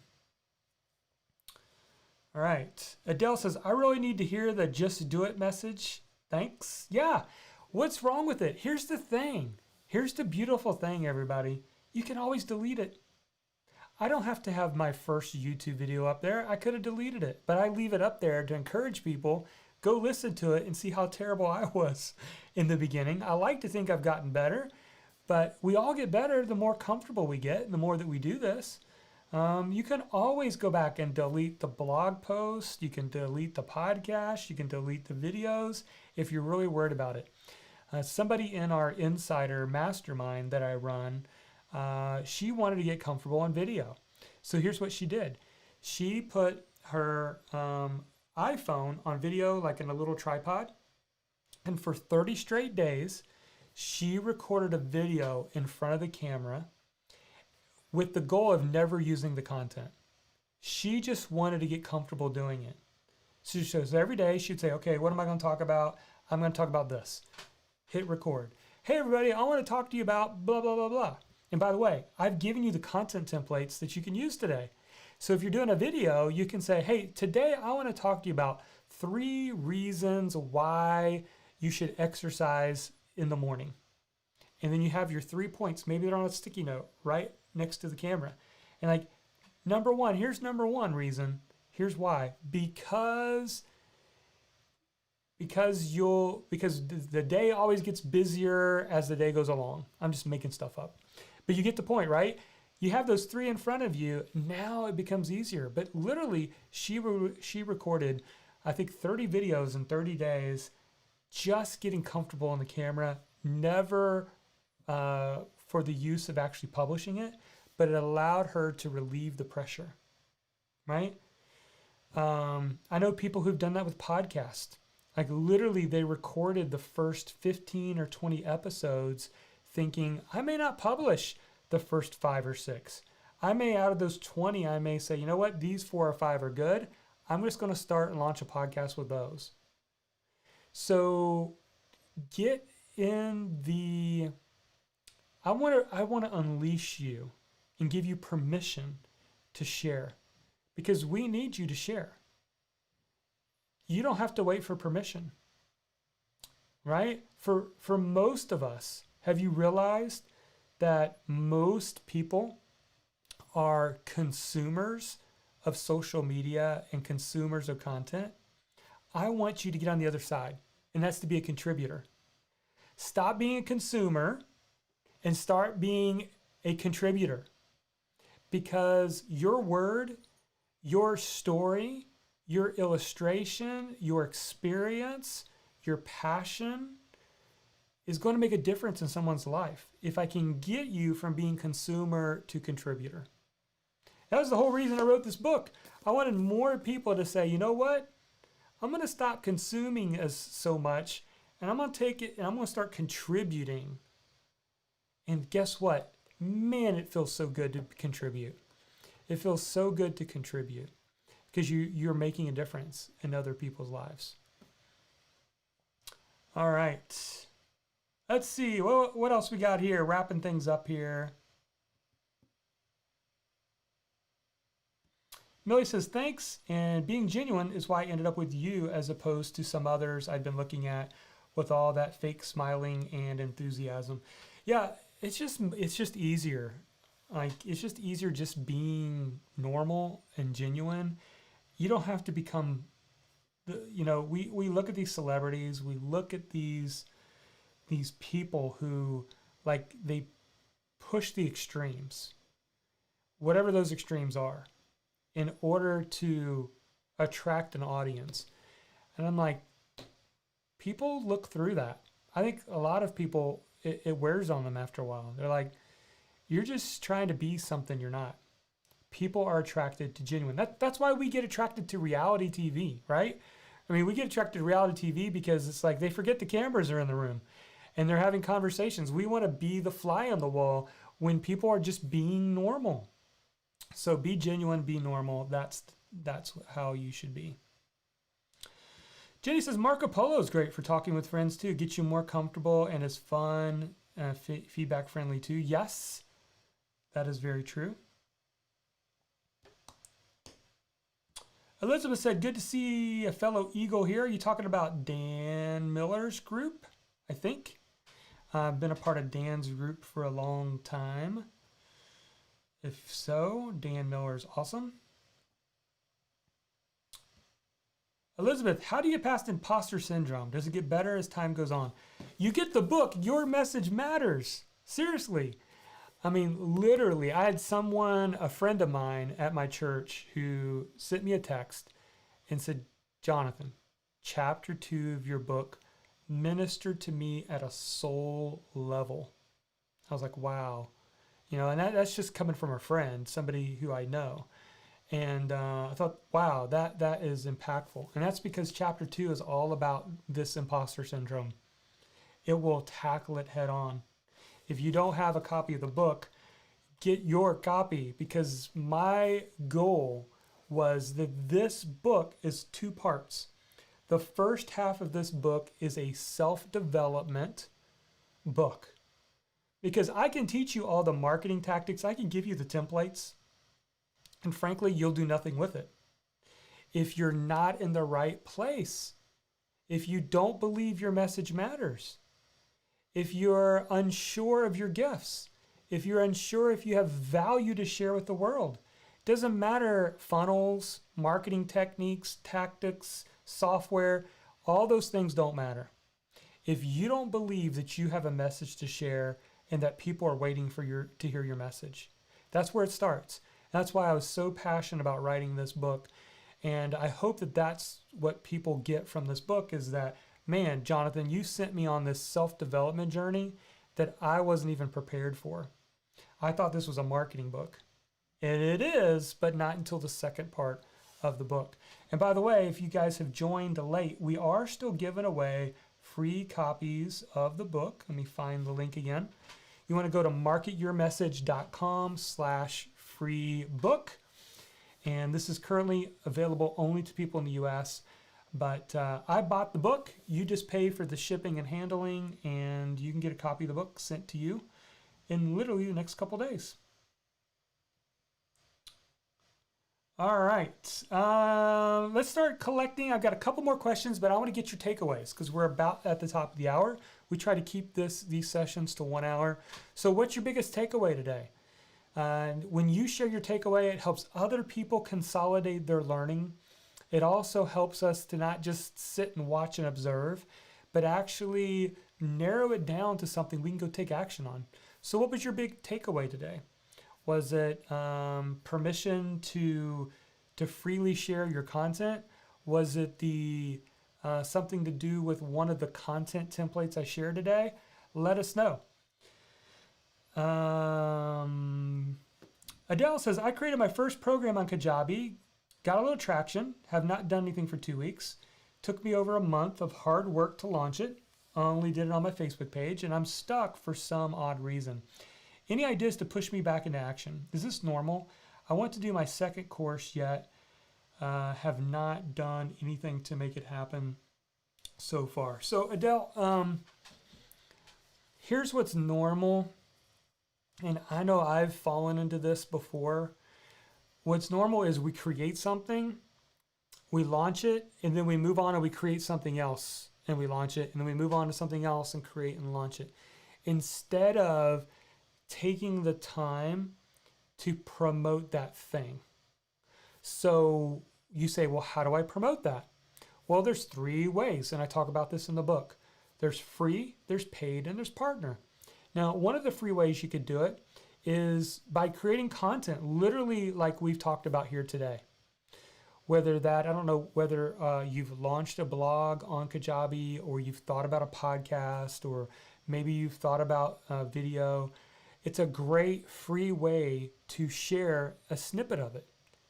All right. Adele says, I really need to hear the just do it message. Thanks. Yeah. What's wrong with it? Here's the thing. Here's the beautiful thing, everybody. You can always delete it. I don't have to have my first YouTube video up there. I could have deleted it, but I leave it up there to encourage people. Go listen to it and see how terrible I was in the beginning. I like to think I've gotten better, but we all get better the more comfortable we get and the more that we do this. You can always go back and delete the blog post. You can delete the podcast. You can delete the videos if you're really worried about it. Somebody in our insider mastermind that I run, she wanted to get comfortable on video. So here's what she did. She put her iPhone on video like in a little tripod. And for 30 straight days, she recorded a video in front of the camera with the goal of never using the content. She just wanted to get comfortable doing it. So every day she'd say, okay, what am I going to talk about? I'm going to talk about this. Hit record. Hey, everybody, I want to talk to you about blah, blah, blah, blah. And by the way, I've given you the content templates that you can use today. So if you're doing a video, you can say, hey, today I want to talk to you about 3 reasons why you should exercise in the morning. And then you have your 3 points. Maybe they're on a sticky note right next to the camera. And like, number 1, here's number 1 reason. Here's why. Because the day always gets busier as the day goes along. I'm just making stuff up. But you get the point, right? You have those 3 in front of you. Now it becomes easier. But literally, she recorded, I think, 30 videos in 30 days, just getting comfortable on the camera. Never for the use of actually publishing it, but it allowed her to relieve the pressure, right? I know people who've done that with podcasts. Like literally they recorded the first 15 or 20 episodes thinking, I may not publish the first 5 or 6. I may, out of those 20, I may say, you know what, these 4 or 5 are good. I'm just going to start and launch a podcast with those. So get in the, I want to unleash you and give you permission to share, because we need you to share. you don't have to wait for permission, right? For most of us, have you realized that most people are consumers of social media and consumers of content? I want you to get on the other side, and that's to be a contributor. Stop being a consumer and start being a contributor, because your word, your story, your illustration, your experience, your passion is going to make a difference in someone's life if I can get you from being consumer to contributor. That was the whole reason I wrote this book. I wanted more people to say, you know what? I'm going to stop consuming as so much, and I'm going to take it and I'm going to start contributing. And guess what? Man, it feels so good to contribute. It feels so good to contribute because you're making a difference in other people's lives. All right. Let's see. Well, what else we got here? Wrapping things up here. Millie says, thanks, and being genuine is why I ended up with you as opposed to some others I've been looking at with all that fake smiling and enthusiasm. Yeah, it's just easier. Like, it's just easier just being normal and genuine. You don't have to become, we look at these celebrities, we look at these people who, like, they push the extremes, whatever those extremes are, in order to attract an audience. And I'm like, people look through that. I think a lot of people, it wears on them after a while. They're like, you're just trying to be something you're not. People are attracted to genuine. That's why we get attracted to reality TV, right? I mean, we get attracted to reality TV because it's like they forget the cameras are in the room and they're having conversations. We want to be the fly on the wall when people are just being normal. So be genuine, be normal. That's how you should be. Jenny says, Marco Polo is great for talking with friends too. Gets you more comfortable and is fun, feedback friendly too. Yes, that is very true. Elizabeth said, good to see a fellow Eagle here. Are you talking about Dan Miller's group? I think. I've been a part of Dan's group for a long time. If so, Dan Miller's awesome. Elizabeth, how do you get past imposter syndrome? Does it get better as time goes on? You get the book, Your Message Matters. Seriously. I mean, literally, I had a friend of mine at my church who sent me a text and said, Jonathan, chapter 2 of your book ministered to me at a soul level. I was like, wow. And that's just coming from a friend, somebody who I know. And I thought, wow, that is impactful. And that's because chapter 2 is all about this imposter syndrome. It will tackle it head on. If you don't have a copy of the book, get your copy, because my goal was that this book is 2 parts. The first half of this book is a self-development book. Because I can teach you all the marketing tactics. I can give you the templates. And frankly, you'll do nothing with it. If you're not in the right place, if you don't believe your message matters, if you're unsure of your gifts, if you're unsure if you have value to share with the world, doesn't matter funnels, marketing techniques, tactics, software, all those things don't matter. If you don't believe that you have a message to share and that people are waiting to hear your message, that's where it starts. That's why I was so passionate about writing this book. And I hope that that's what people get from this book, is that, man, Jonathan, you sent me on this self-development journey that I wasn't even prepared for. I thought this was a marketing book. And it is, but not until the second part of the book. And by the way, if you guys have joined late, we are still giving away free copies of the book. Let me find the link again. You want to go to marketyourmessage.com/free book. And this is currently available only to people in the US. But I bought the book. You just pay for the shipping and handling, and you can get a copy of the book sent to you in literally the next couple days. All right. Let's start collecting. I've got a couple more questions, but I want to get your takeaways because we're about at the top of the hour. We try to keep these sessions to 1 hour. So what's your biggest takeaway today? And when you share your takeaway, it helps other people consolidate their learning. It also helps us to not just sit and watch and observe, but actually narrow it down to something we can go take action on. So what was your big takeaway today? Was it permission to freely share your content? Was it the something to do with one of the content templates I shared today? Let us know. Adele says, I created my first program on Kajabi, got a little traction, have not done anything for 2 weeks. Took me over a month of hard work to launch it. Only did it on my Facebook page, and I'm stuck for some odd reason. Any ideas to push me back into action? Is this normal? I want to do my second course yet. Have not done anything to make it happen so far. So Adele, here's what's normal. And I know I've fallen into this before. What's normal is we create something, we launch it, and then we move on and we create something else and we launch it, and then we move on to something else and create and launch it. Instead of taking the time to promote that thing. So you say, well, how do I promote that? Well, there's 3 ways, and I talk about this in the book. There's free, there's paid, and there's partner. Now, one of the free ways you could do it is by creating content, literally like we've talked about here today. Whether that, I don't know whether you've launched a blog on Kajabi, or you've thought about a podcast, or maybe you've thought about video. It's a great free way to share a snippet of it.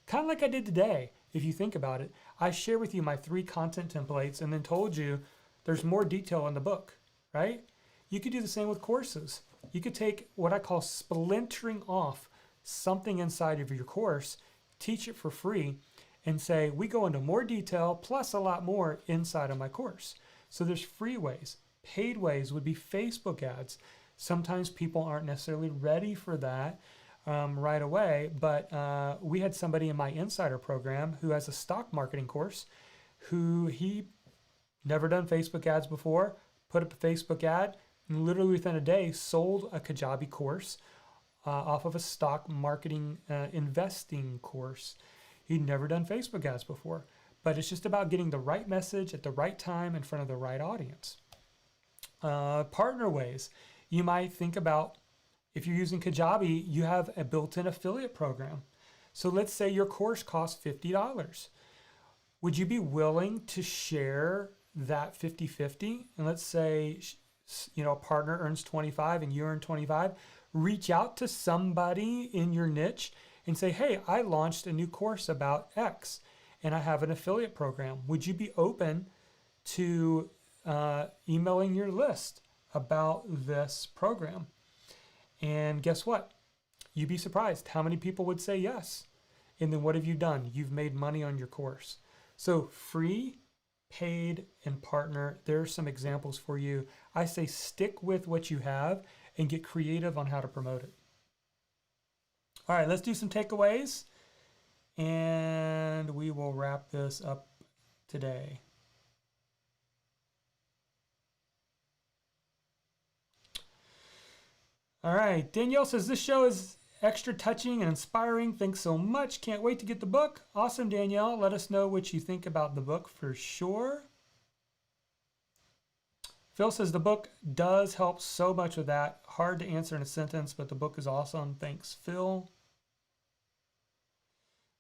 Kind of like I did today, if you think about it. I share with you my 3 content templates and then told you there's more detail in the book, right? You could do the same with courses. You could take what I call splintering off something inside of your course, teach it for free, and say, we go into more detail plus a lot more inside of my course. So there's free ways. Paid ways would be Facebook ads. Sometimes people aren't necessarily ready for that right away, but we had somebody in my insider program who has a stock marketing course who he never done Facebook ads before, put up a Facebook ad, and literally within a day sold a Kajabi course off of a stock marketing investing course. He'd never done Facebook ads before, but it's just about getting the right message at the right time in front of the right audience. Partner ways. You might think about, if you're using Kajabi, you have a built-in affiliate program. So let's say your course costs $50. Would you be willing to share that 50-50? And let's say, a partner earns 25 and you earn 25. Reach out to somebody in your niche and say, hey, I launched a new course about X and I have an affiliate program. Would you be open to emailing your list about this program? And guess what? You'd be surprised how many people would say yes. And then what have you done? You've made money on your course. So free, paid, and partner, there are some examples for you. I say stick with what you have and get creative on how to promote it. All right, let's do some takeaways and we will wrap this up today. All right, Danielle says this show is extra touching and inspiring. Thanks so much. Can't wait to get the book. Awesome, Danielle. Let us know what you think about the book for sure. Phil says the book does help so much with that. Hard to answer in a sentence, but the book is awesome. Thanks, Phil.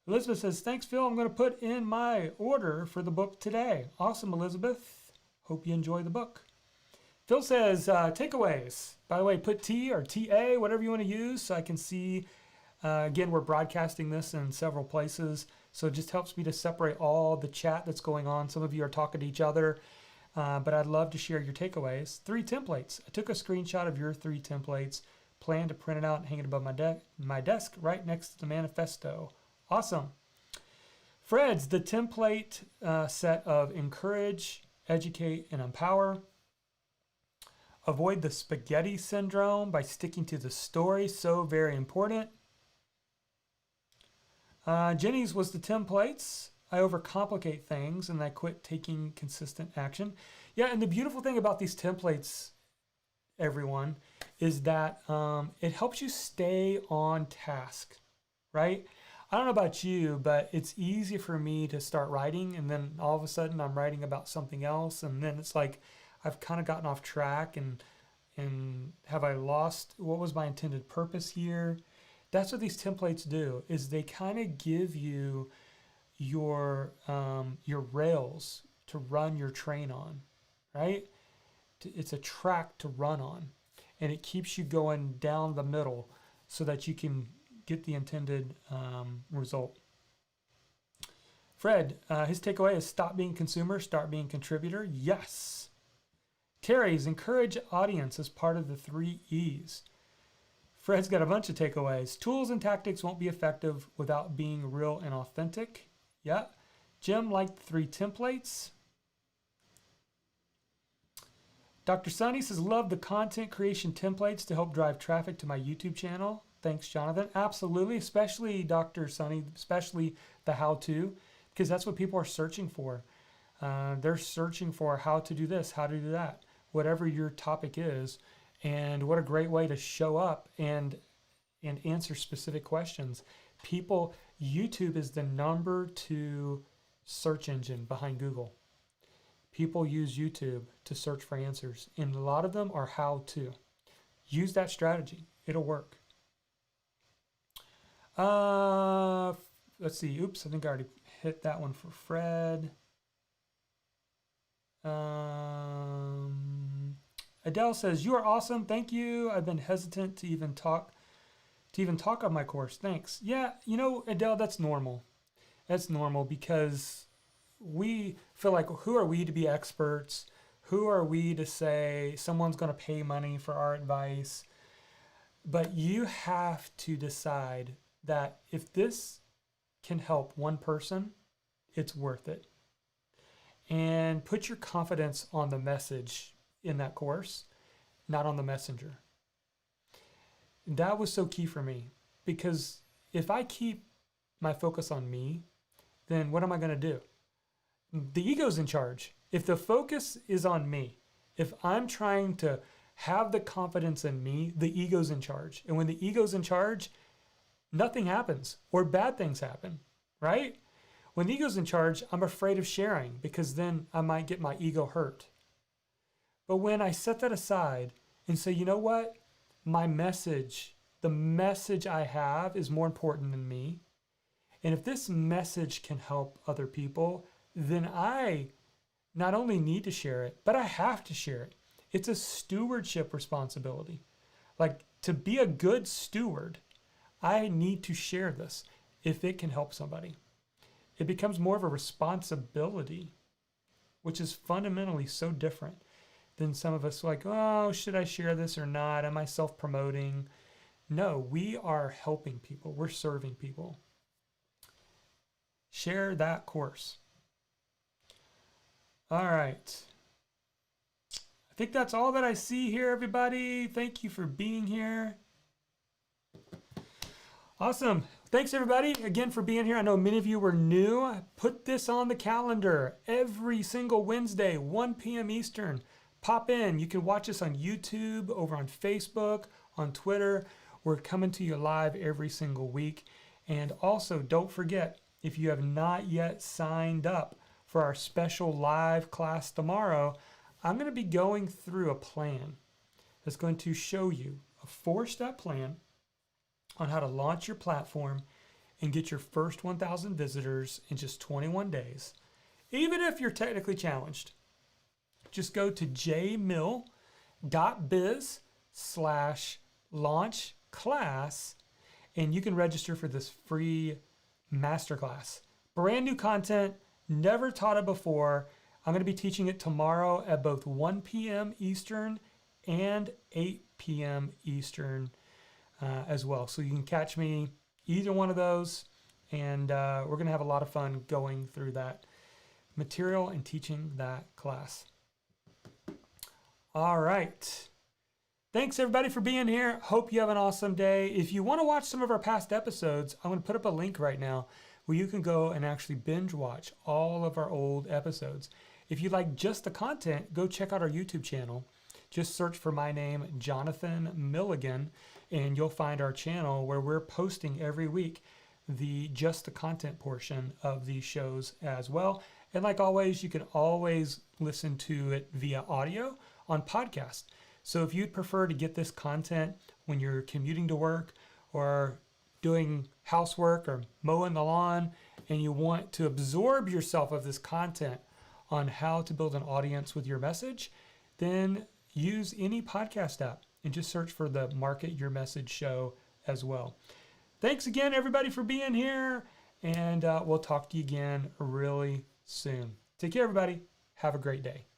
Elizabeth says, thanks, Phil. I'm going to put in my order for the book today. Awesome, Elizabeth. Hope you enjoy the book. Phil says, takeaways. By the way, put T or TA, whatever you want to use, so I can see. Again, we're broadcasting this in several places, so it just helps me to separate all the chat that's going on. Some of you are talking to each other, but I'd love to share your takeaways. 3 templates. I took a screenshot of your 3 templates, plan to print it out and hang it above my desk right next to the manifesto. Awesome. Fred's the template set of encourage, educate, and empower. Avoid the spaghetti syndrome by sticking to the story. So very important. Jenny's was the templates. I overcomplicate things and I quit taking consistent action. Yeah, and the beautiful thing about these templates, everyone, is that it helps you stay on task, right? I don't know about you, but it's easy for me to start writing and then all of a sudden I'm writing about something else and then it's like I've kind of gotten off track and have I lost what was my intended purpose here? That's what these templates do is they kind of give you your rails to run your train on, right? It's a track to run on, and it keeps you going down the middle so that you can get the intended result. Fred, his takeaway is stop being consumer, start being contributor. Yes. Terry's encourage audience as part of the 3 E's. Fred's got a bunch of takeaways. Tools and tactics won't be effective without being real and authentic. Yeah. Jim liked the 3 templates. Dr. Sunny says, love the content creation templates to help drive traffic to my YouTube channel. Thanks, Jonathan. Absolutely, especially Dr. Sunny, especially the how-to, because that's what people are searching for. They're searching for how to do this, how to do that, whatever your topic is. And what a great way to show up and answer specific questions. YouTube is the number 2 search engine behind Google. People use YouTube to search for answers, and a lot of them are how to. Use that strategy. It'll work. Let's see. Oops, I think I already hit that one for Fred. Adele says, you are awesome. Thank you. I've been hesitant to even talk on my course. Thanks. Yeah, Adele, that's normal. That's normal because we feel like, who are we to be experts? Who are we to say someone's going to pay money for our advice? But you have to decide that if this can help one person, it's worth it. And put your confidence on the message in that course, not on the messenger. That was so key for me because if I keep my focus on me, then what am I going to do? The ego's in charge. If the focus is on me, if I'm trying to have the confidence in me, the ego's in charge. And when the ego's in charge, nothing happens or bad things happen, right? When the ego's in charge, I'm afraid of sharing because then I might get my ego hurt. But when I set that aside and say, you know what? My message, the message I have is more important than me. And if this message can help other people, then I not only need to share it, but I have to share it. It's a stewardship responsibility. Like, to be a good steward, I need to share this if it can help somebody. It becomes more of a responsibility, which is fundamentally so different than some of us like, oh, should I share this or not? Am I self-promoting? No, we are helping people. We're serving people. Share that course. All right. I think that's all that I see here, everybody. Thank you for being here. Awesome. Thanks, everybody, again for being here. I know many of you were new. I put this on the calendar every single Wednesday, 1 p.m. Eastern. Pop in. You can watch us on YouTube, over on Facebook, on Twitter. We're coming to you live every single week. And also, don't forget, if you have not yet signed up for our special live class tomorrow, I'm going to be going through a plan that's going to show you a 4-step plan on how to launch your platform and get your first 1,000 visitors in just 21 days, even if you're technically challenged. Just go to jmill.biz/launch-class and you can register for this free masterclass. Brand new content, never taught it before. I'm going to be teaching it tomorrow at both 1 p.m. Eastern and 8 p.m. Eastern as well. So you can catch me either one of those, and we're going to have a lot of fun going through that material and teaching that class. All right. Thanks everybody for being here. Hope you have an awesome day. If you want to watch some of our past episodes, I'm going to put up a link right now where you can go and actually binge watch all of our old episodes. If you like just the content, go check out our YouTube channel. Just search for my name, Jonathan Milligan, and you'll find our channel where we're posting every week the just the content portion of these shows as well. And like always, you can always listen to it via audio on podcast. So if you'd prefer to get this content when you're commuting to work or doing housework or mowing the lawn, and you want to absorb yourself of this content on how to build an audience with your message, then use any podcast app and just search for the Market Your Message show as well. Thanks again, everybody, for being here, and we'll talk to you again really soon. Take care, everybody. Have a great day.